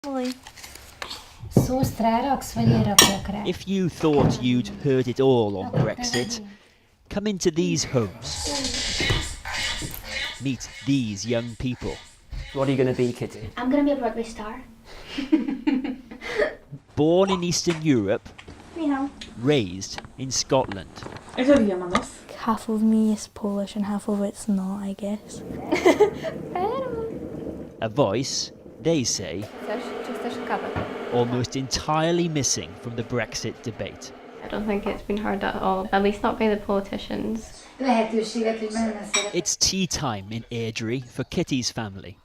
If you thought you'd heard it all on Brexit, come into these homes. Meet these young people. What are you going to be, Kitty? I'm going to be a Broadway star. Born in Eastern Europe, raised in Scotland. Half of me is Polish and half of it's not, I guess. A voice, they say, almost entirely missing from the Brexit debate. I don't think it's been heard at all, at least not by the politicians. It's tea time in Airdrie for Kitty's family.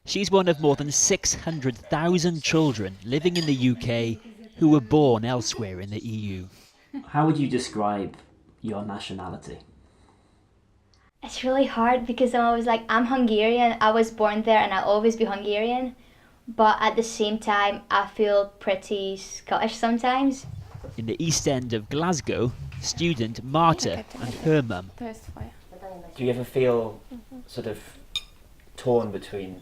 She's one of more than 600,000 children living in the UK who were born elsewhere in the EU. How would you describe your nationality? It's really hard because I'm always like, I'm Hungarian, I was born there and I'll always be Hungarian. But at the same time, I feel pretty Scottish sometimes. In the East End of Glasgow, student Marta and her mum. Do you ever feel sort of torn between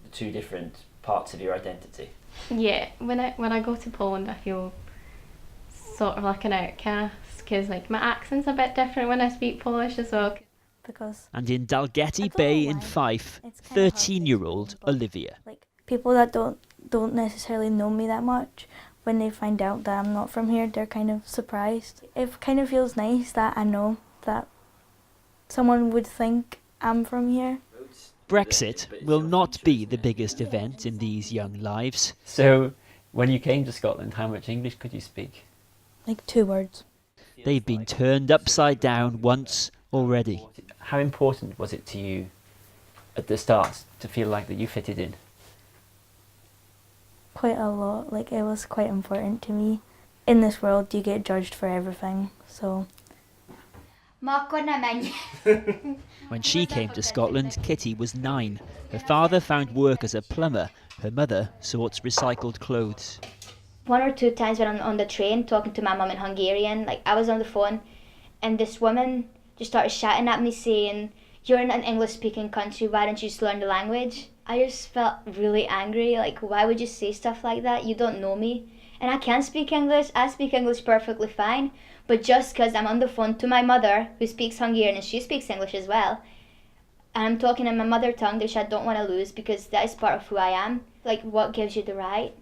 the two different parts of your identity? Yeah, when I go to Poland, I feel sort of like an outcast because like my accent's a bit different when I speak Polish as well. And in Dalgety Bay in Fife, 13-year-old Olivia. Like people that don't necessarily know me that much, when they find out that I'm not from here, they're kind of surprised. It kind of feels nice that I know that someone would think I'm from here. Brexit will not be the biggest event in these young lives. So, when you came to Scotland, how much English could you speak? Like 2 words. They've been turned upside down once already. How important was it to you at the start to feel like that you fitted in? Quite a lot. Like it was quite important to me. In this world, you get judged for everything, so. When she came to Scotland, Kitty was 9. Her father found work as a plumber. Her mother sorts recycled clothes. 1 or 2 times when I'm on the train talking to my mum in Hungarian, like I was on the phone and this woman just started shouting at me saying, "You're in an English-speaking country, why don't you just learn the language?" I just felt really angry, like why would you say stuff like that? You don't know me. And I can speak English, I speak English perfectly fine, but just because I'm on the phone to my mother, who speaks Hungarian and she speaks English as well, and I'm talking in my mother tongue, which I don't want to lose because that is part of who I am. Like, what gives you the right?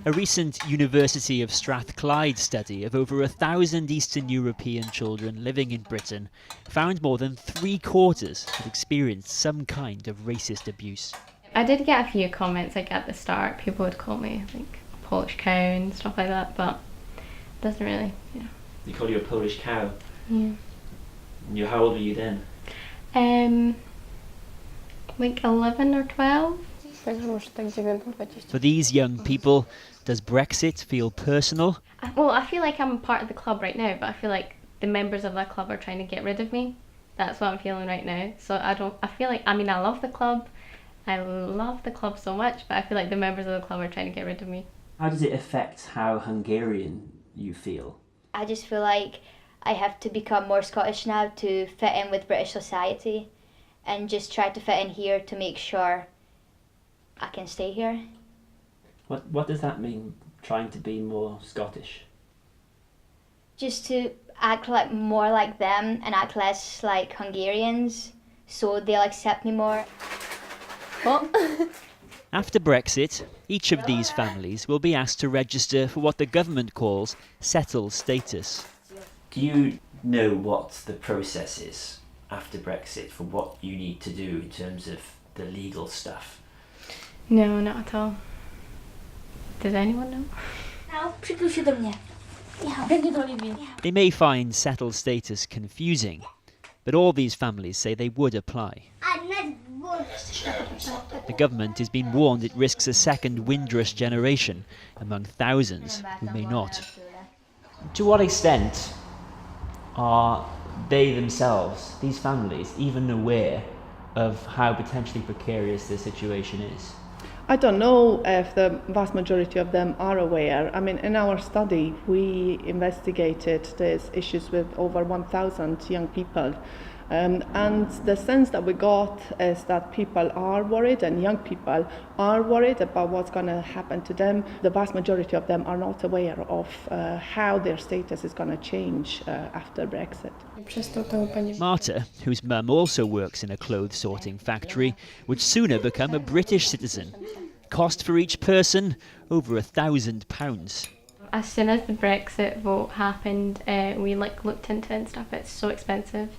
A recent University of Strathclyde study of over 1,000 Eastern European children living in Britain found more than 3/4 had experienced some kind of racist abuse. I did get a few comments like at the start. People would call me like a Polish cow and stuff like that, but it doesn't really, They call you a Polish cow? Yeah. And how old were you then? Like 11 or 12. For these young people, does Brexit feel personal? Well, I feel like I'm part of the club right now, but I feel like the members of that club are trying to get rid of me. That's what I'm feeling right now. So I feel like, I love the club. I love the club so much, but I feel like the members of the club are trying to get rid of me. How does it affect how Hungarian you feel? I just feel like I have to become more Scottish now to fit in with British society and just try to fit in here to make sure I can stay here. What does that mean, trying to be more Scottish? Just to act like more like them and act less like Hungarians so they'll accept me more. What? After Brexit, each of these families will be asked to register for what the government calls settled status. Do you know what the process is after Brexit for what you need to do in terms of the legal stuff? No, not at all. Does anyone know? They may find settled status confusing, but all these families say they would apply. The government has been warned it risks a second Windrush generation among thousands who may not. To what extent are they themselves, these families, even aware of how potentially precarious their situation is? I don't know if the vast majority of them are aware. In our study, we investigated these issues with over 1,000 young people, And the sense that we got is that people are worried, and young people are worried about what's going to happen to them. The vast majority of them are not aware of how their status is going to change after Brexit. Marta, whose mum also works in a clothes sorting factory, would sooner become a British citizen. Cost for each person, over £1,000. As soon as the Brexit vote happened, we looked into it and stuff. It's so expensive,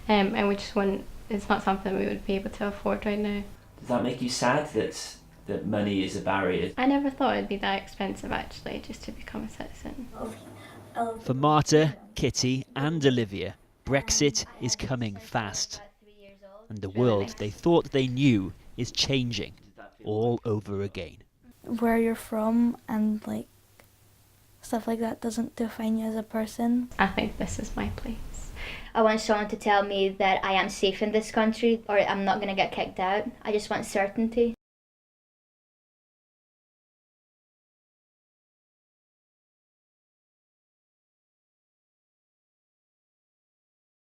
and we just want. It's not something we would be able to afford right now. Does that make you sad that money is a barrier? I never thought it'd be that expensive actually, just to become a citizen. For Marta, Kitty and Olivia, Brexit is coming fast. And the world they thought they knew is changing all over again. Where you're from and like stuff like that doesn't define you as a person. I think this is my place. I want someone to tell me that I am safe in this country or I'm not going to get kicked out. I just want certainty.